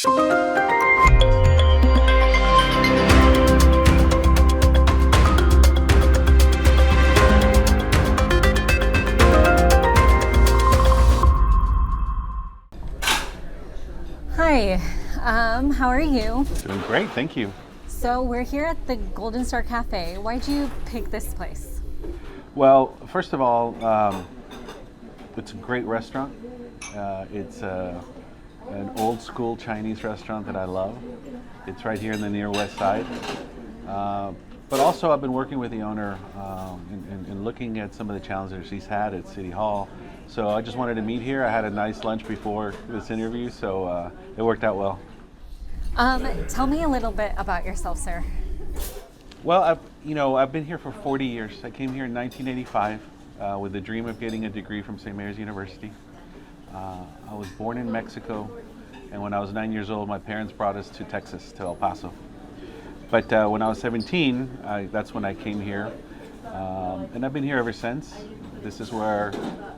Hi, how are you? Doing great, thank you. So we're here at the Golden Star Cafe. Why'd you pick this place? Well, first of all, it's a great restaurant. It's an old school Chinese restaurant that I love. It's right here in the near west side. But also I've been working with the owner and looking at some of the challenges he's had at City Hall. So I just wanted to meet here. I had a nice lunch before this interview, so it worked out well. Tell me a little bit about yourself, sir. Well, I've been here for 40 years. I came here in 1985 with the dream of getting a degree from St. Mary's University. I was born in Mexico, and when I was 9 years old, my parents brought us to Texas, to El Paso. But when I was 17, that's when I came here, and I've been here ever since. This is where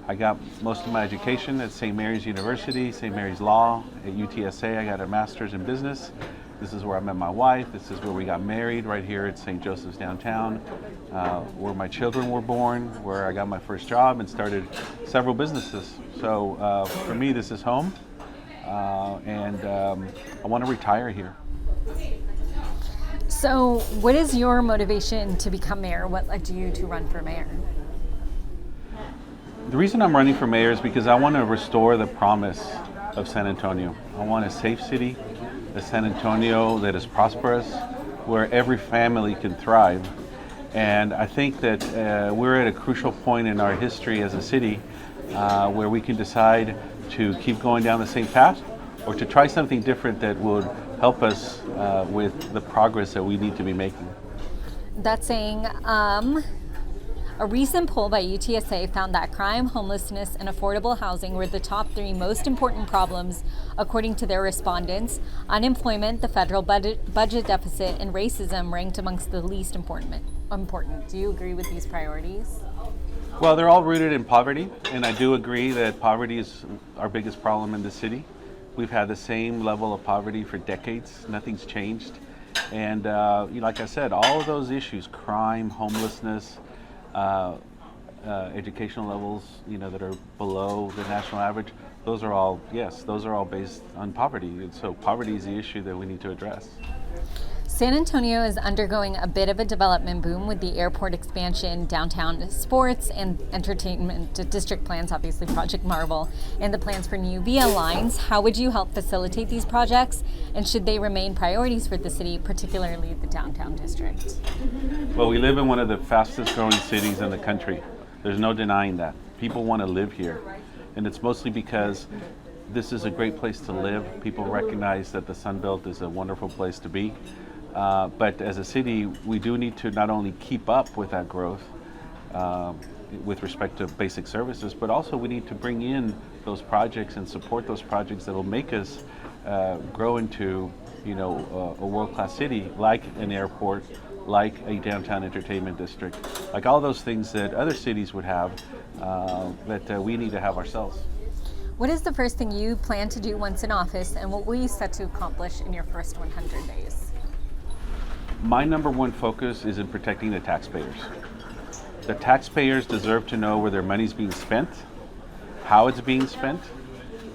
I got most of my education at St. Mary's University, St. Mary's Law. At UTSA, I got a master's in business. This is where I met my wife. This is where we got married, right here at St. Joseph's downtown, where my children were born, where I got my first job and started several businesses. So for me, this is home, and I want to retire here. So what is your motivation to become mayor? What led you to run for mayor? The reason I'm running for mayor is because I want to restore the promise of San Antonio. I want a safe city, a San Antonio that is prosperous, where every family can thrive. And I think that we're at a crucial point in our history as a city where we can decide to keep going down the same path or to try something different that would help us with the progress that we need to be making. That's saying, a recent poll by UTSA found that crime, homelessness, and affordable housing were the top three most important problems, according to their respondents. Unemployment, the federal budget deficit, and racism ranked amongst the least important. Do you agree with these priorities? Well, they're all rooted in poverty, and I do agree that poverty is our biggest problem in the city. We've had the same level of poverty for decades. Nothing's changed. And like I said, all of those issues, crime, homelessness, educational levels, that are below the national average, those are all based on poverty. And so poverty is the issue that we need to address. San Antonio is undergoing a bit of a development boom with the airport expansion, downtown sports, and entertainment district plans, obviously Project Marvel, and the plans for new VIA lines. How would you help facilitate these projects, and should they remain priorities for the city, particularly the downtown district? Well, we live in one of the fastest growing cities in the country. There's no denying that. People want to live here, and it's mostly because this is a great place to live. People recognize that the Sun Belt is a wonderful place to be. But as a city, we do need to not only keep up with that growth with respect to basic services, but also we need to bring in those projects and support those projects that will make us grow into, a world-class city, like an airport, like a downtown entertainment district, like all those things that other cities would have that we need to have ourselves. What is the first thing you plan to do once in office, and what will you set to accomplish in your first 100 days? My number one focus is in protecting the taxpayers. The taxpayers deserve to know where their money's being spent, how it's being spent,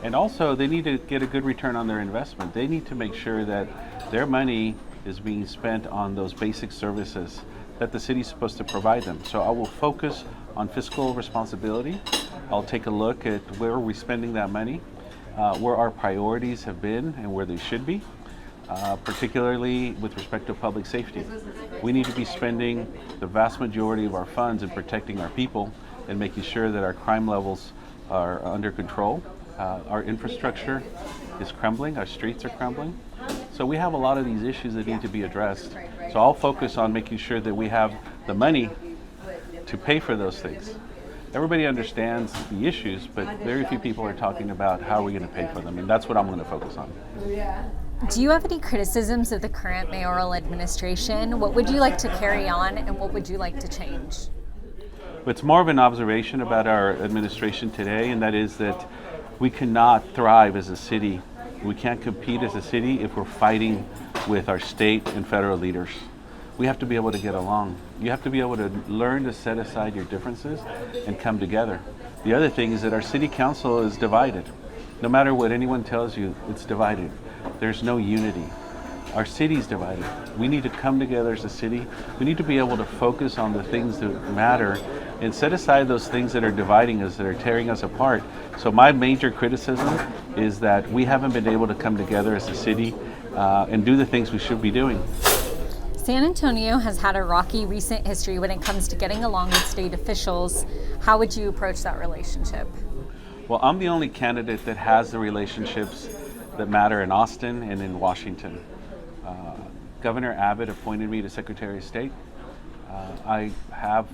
and also they need to get a good return on their investment. They need to make sure that their money is being spent on those basic services that the city's supposed to provide them. So I will focus on fiscal responsibility. I'll take a look at where are we spending that money, where our priorities have been and where they should be. Particularly with respect to public safety. We need to be spending the vast majority of our funds in protecting our people and making sure that our crime levels are under control. Our infrastructure is crumbling, our streets are crumbling. So we have a lot of these issues that need to be addressed. So I'll focus on making sure that we have the money to pay for those things. Everybody understands the issues, but very few people are talking about how we're going to pay for them, and that's what I'm going to focus on. Do you have any criticisms of the current mayoral administration? What would you like to carry on, and what would you like to change? It's more of an observation about our administration today, and that is that we cannot thrive as a city We can't compete as a city if we're fighting with our state and federal leaders. We have to be able to get along. You have to be able to learn to set aside your differences and come together. The other thing is that our city council is divided. No matter what anyone tells you, it's divided. There's no unity. Our city's divided. We need to come together as a city. We need to be able to focus on the things that matter and set aside those things that are dividing us, that are tearing us apart. So my major criticism is that we haven't been able to come together as a city and do the things we should be doing. San Antonio has had a rocky recent history when it comes to getting along with state officials. How would you approach that relationship? Well, I'm the only candidate that has the relationships that matter in Austin and in Washington. Governor Abbott appointed me to Secretary of State. I have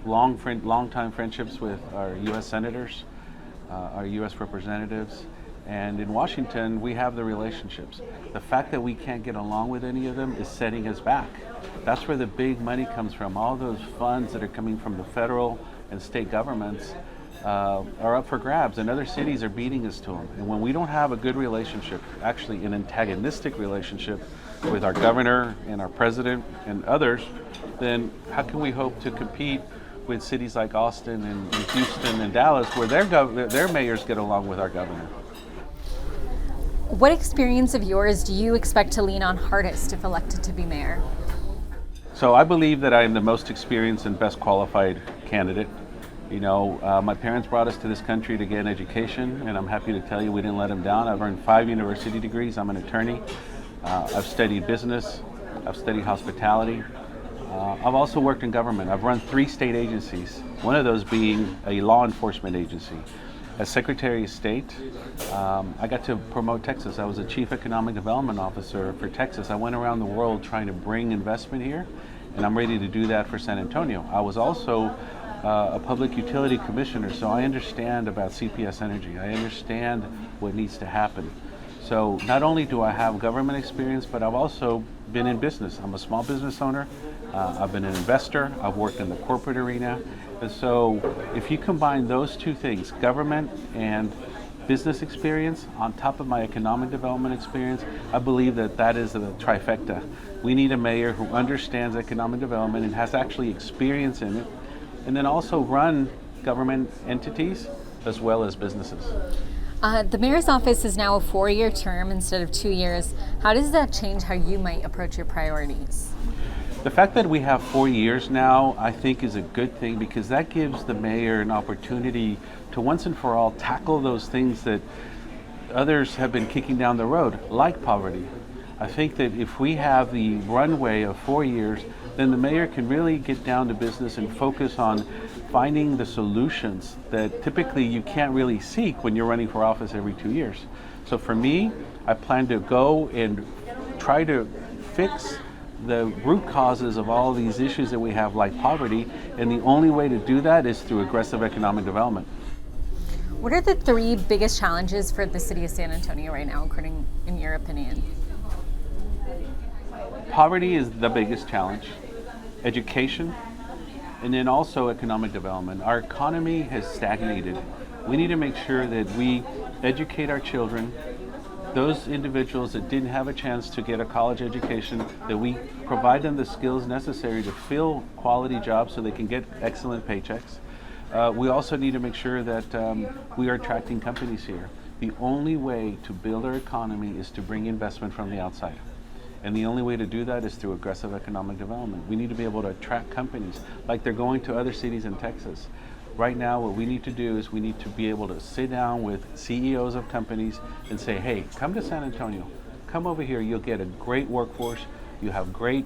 long-time friendships with our U.S. senators, our U.S. representatives, and in Washington, we have the relationships. The fact that we can't get along with any of them is setting us back. That's where the big money comes from. All those funds that are coming from the federal and state governments are up for grabs, and other cities are beating us to them. And when we don't have a good relationship, actually an antagonistic relationship with our governor and our president and others, then how can we hope to compete with cities like Austin and Houston and Dallas, where their mayors get along with our governor? What experience of yours do you expect to lean on hardest if elected to be mayor? So I believe that I am the most experienced and best qualified candidate. You know, my parents brought us to this country to get an education, and I'm happy to tell you we didn't let them down. I've earned 5 university degrees. I'm an attorney. I've studied business. I've studied hospitality. I've also worked in government. I've run 3 state agencies, one of those being a law enforcement agency. As Secretary of State, I got to promote Texas. I was the Chief Economic Development Officer for Texas. I went around the world trying to bring investment here, and I'm ready to do that for San Antonio. I was also a Public Utility Commissioner, so I understand about CPS Energy. I understand what needs to happen. So not only do I have government experience, but I've also been in business. I'm a small business owner. I've been an investor. I've worked in the corporate arena. And so if you combine those 2 things, government and business experience, on top of my economic development experience, I believe that that is the trifecta. We need a mayor who understands economic development and has actually experience in it, and then also run government entities as well as businesses. The mayor's office is now a 4-year term instead of 2 years. How does that change how you might approach your priorities? The fact that we have 4 years now, I think, is a good thing, because that gives the mayor an opportunity to once and for all tackle those things that others have been kicking down the road, like poverty. I think that if we have the runway of 4 years, then the mayor can really get down to business and focus on finding the solutions that typically you can't really seek when you're running for office every 2 years. So for me, I plan to go and try to fix the root causes of all these issues that we have, like poverty, and the only way to do that is through aggressive economic development. What are the 3 biggest challenges for the city of San Antonio right now, according in your opinion? Poverty is the biggest challenge, education, and then also economic development. Our economy has stagnated. We need to make sure that we educate our children, those individuals that didn't have a chance to get a college education, that we provide them the skills necessary to fill quality jobs so they can get excellent paychecks. We also need to make sure that we are attracting companies here. The only way to build our economy is to bring investment from the outside. And the only way to do that is through aggressive economic development. We need to be able to attract companies like they're going to other cities in Texas. Right now, what we need to do is we need to be able to sit down with CEOs of companies and say, hey, come to San Antonio. Come over here. You'll get a great workforce. You have great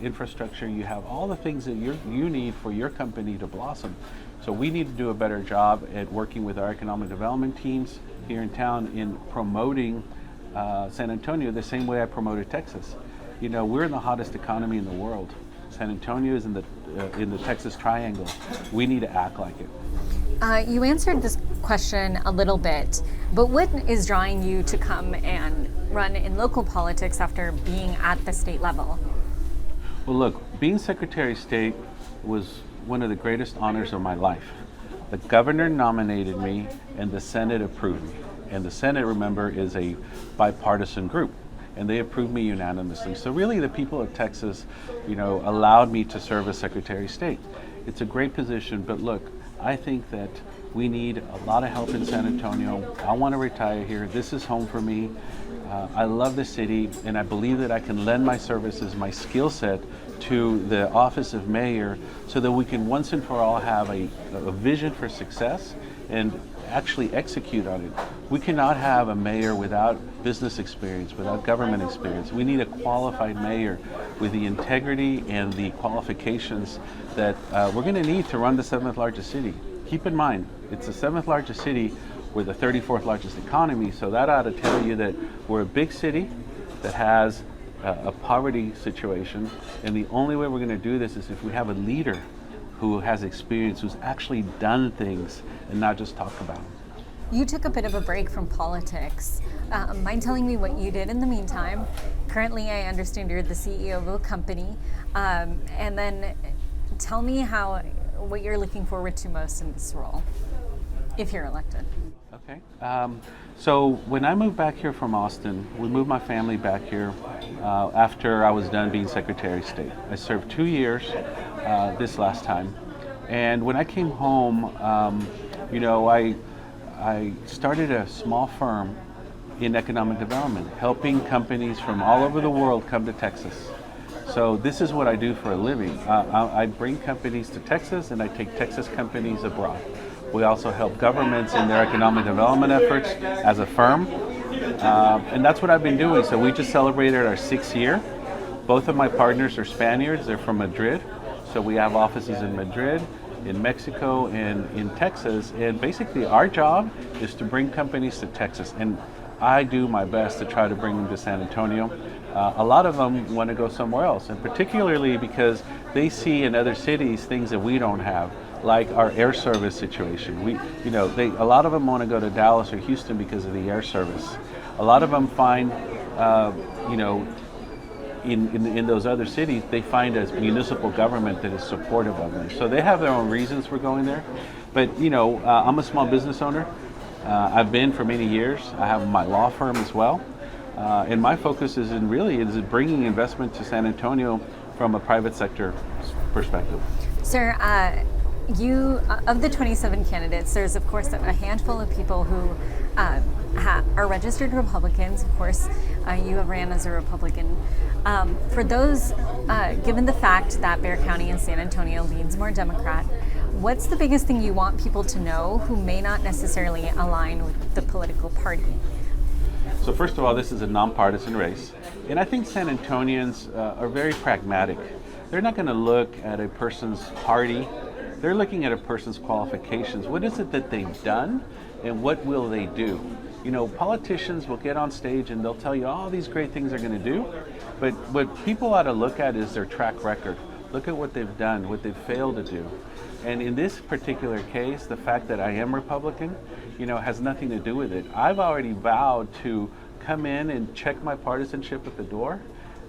infrastructure. You have all the things that you need for your company to blossom. So we need to do a better job at working with our economic development teams here in town in promoting San Antonio the same way I promoted Texas. You know, we're in the hottest economy in the world. San Antonio is in the Texas Triangle. We need to act like it. You answered this question a little bit, but what is drawing you to come and run in local politics after being at the state level? Well, look, being Secretary of State was one of the greatest honors of my life. The governor nominated me and the Senate approved me. and the Senate, remember, is a bipartisan group, and they approved me unanimously. So really the people of Texas, allowed me to serve as Secretary of State. It's a great position, but look, I think that we need a lot of help in San Antonio. I want to retire here. This is home for me. I love the city, and I believe that I can lend my services, my skill set, to the office of mayor so that we can once and for all have a vision for success and actually execute on it. We cannot have a mayor without business experience, without government experience. We need a qualified mayor with the integrity and the qualifications that we're going to need to run the 7th largest city. Keep in mind, it's the 7th largest city. We're the 34th largest economy, so that ought to tell you that we're a big city that has a poverty situation, and the only way we're going to do this is if we have a leader who has experience, who's actually done things and not just talk about them. You took a bit of a break from politics. Mind telling me what you did in the meantime? Currently, I understand you're the CEO of a company, and then tell me what you're looking forward to most in this role, if you're elected. Okay. So when I moved back here from Austin, we moved my family back here after I was done being Secretary of State. I served 2 years this last time. And when I came home, I started a small firm in economic development, helping companies from all over the world come to Texas. So this is what I do for a living. I bring companies to Texas, and I take Texas companies abroad. We also help governments in their economic development efforts as a firm. And that's what I've been doing. So we just celebrated our 6th year. Both of my partners are Spaniards. They're from Madrid. So we have offices in Madrid, in Mexico, and in Texas. And basically our job is to bring companies to Texas. And I do my best to try to bring them to San Antonio. A lot of them want to go somewhere else, and particularly because they see in other cities things that we don't have, like our air service situation. A lot of them want to go to Dallas or Houston because of the air service. A lot of them find, in those other cities, they find a municipal government that is supportive of them. So they have their own reasons for going there. But I'm a small business owner. I've been for many years. I have my law firm as well. And my focus is bringing investment to San Antonio from a private sector perspective. Sir, of the 27 candidates, there's of course a handful of people who are registered Republicans. Of course, you have ran as a Republican. For those, given the fact that Bexar County and San Antonio leans more Democrat, what's the biggest thing you want people to know who may not necessarily align with the political party? So first of all, this is a nonpartisan race, and I think San Antonians are very pragmatic. They're not going to look at a person's party. They're looking at a person's qualifications. What is it that they've done, and what will they do? Politicians will get on stage and they'll tell you all these great things they're going to do, but what people ought to look at is their track record. Look at what they've done, what they've failed to do. And in this particular case, the fact that I am Republican, has nothing to do with it. I've already vowed to come in and check my partisanship at the door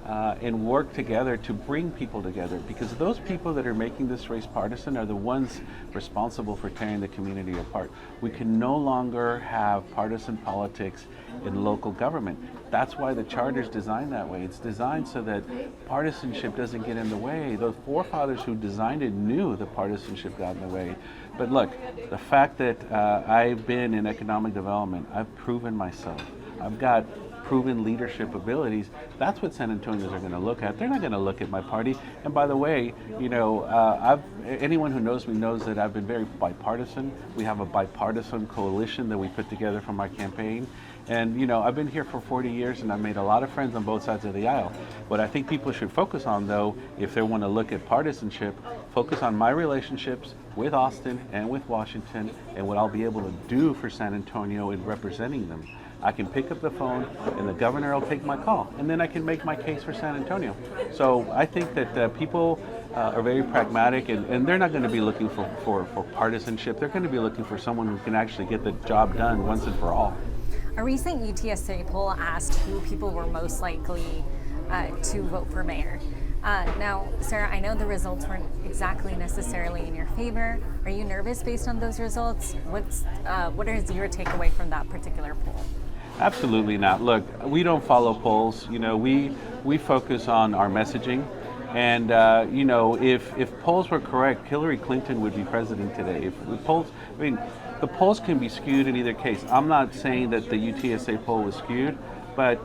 and work together to bring people together, because those people that are making this race partisan are the ones responsible for tearing the community apart. We can no longer have partisan politics in local government. That's why the charter is designed that way. It's designed so that partisanship doesn't get in the way. The forefathers who designed it knew the partisanship got in the way. But look, the fact that I've been in economic development, I've proven myself. I've got proven leadership abilities. That's what San Antonians are going to look at. They're not going to look at my party. And by the way, anyone who knows me knows that I've been very bipartisan. We have a bipartisan coalition that we put together from our campaign. And I've been here for 40 years and I've made a lot of friends on both sides of the aisle. What I think people should focus on, though, if they want to look at partisanship, focus on my relationships with Austin and with Washington and what I'll be able to do for San Antonio in representing them. I can pick up the phone and the governor will take my call, and then I can make my case for San Antonio. So I think that people are very pragmatic, and they're not going to be looking for partisanship. They're going to be looking for someone who can actually get the job done once and for all. A recent UTSA poll asked who people were most likely to vote for mayor. Now, Sarah, I know the results weren't exactly necessarily in your favor. Are you nervous based on those results? What is your takeaway from that particular poll? Absolutely not. Look, we don't follow polls. We focus on our messaging. And if polls were correct, Hillary Clinton would be president today. If the polls, the polls can be skewed in either case. I'm not saying that the UTSA poll was skewed, but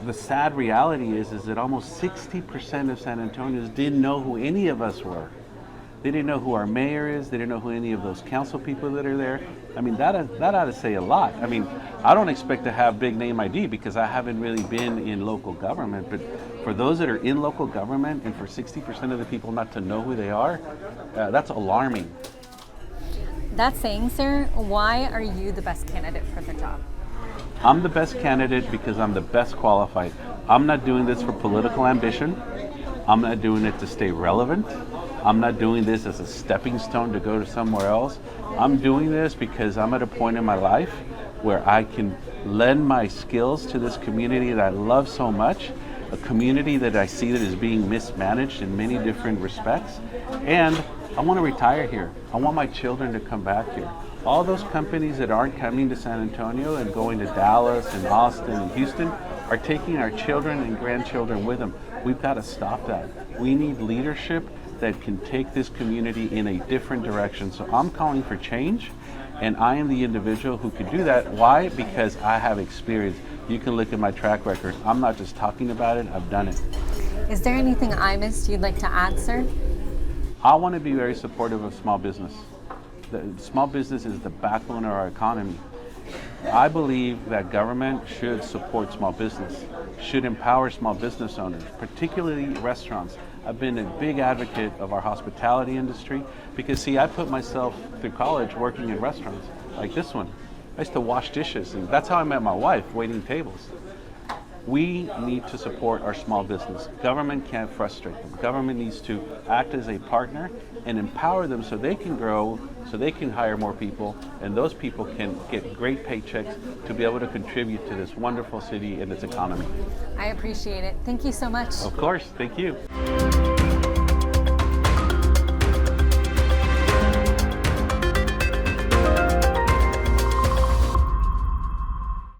the sad reality is that almost 60% of San Antonians didn't know who any of us were. They didn't know who our mayor is. They didn't know who any of those council people that are there. I mean, that ought to say a lot. I mean, I don't expect to have big name ID because I haven't really been in local government. But for those that are in local government and for 60% of the people not to know who they are, that's alarming. That saying, sir, why are you the best candidate for the job? I'm the best candidate because I'm the best qualified. I'm not doing this for political ambition. I'm not doing it to stay relevant. I'm not doing this as a stepping stone to go to somewhere else. I'm doing this because I'm at a point in my life where I can lend my skills to this community that I love so much, a community that I see that is being mismanaged in many different respects. And I want to retire here. I want my children to come back here. All those companies that aren't coming to San Antonio and going to Dallas and Austin and Houston are taking our children and grandchildren with them. We've got to stop that. We need leadership that can take this community in a different direction. So I'm calling for change, and I am the individual who can do that. Why? Because I have experience. You can look at my track record. I'm not just talking about it, I've done it. Is there anything I missed you'd like to add, sir? I want to be very supportive of small business. Small business is the backbone of our economy. I believe that government should support small business, should empower small business owners, particularly restaurants. I've been a big advocate of our hospitality industry because, see, I put myself through college working in restaurants like this one. I used to wash dishes, and that's how I met my wife, waiting tables. We need to support our small business. Government can't frustrate them. Government needs to act as a partner and empower them so they can grow, so they can hire more people, and those people can get great paychecks to be able to contribute to this wonderful city and its economy. I appreciate it. Thank you so much. Of course, thank you.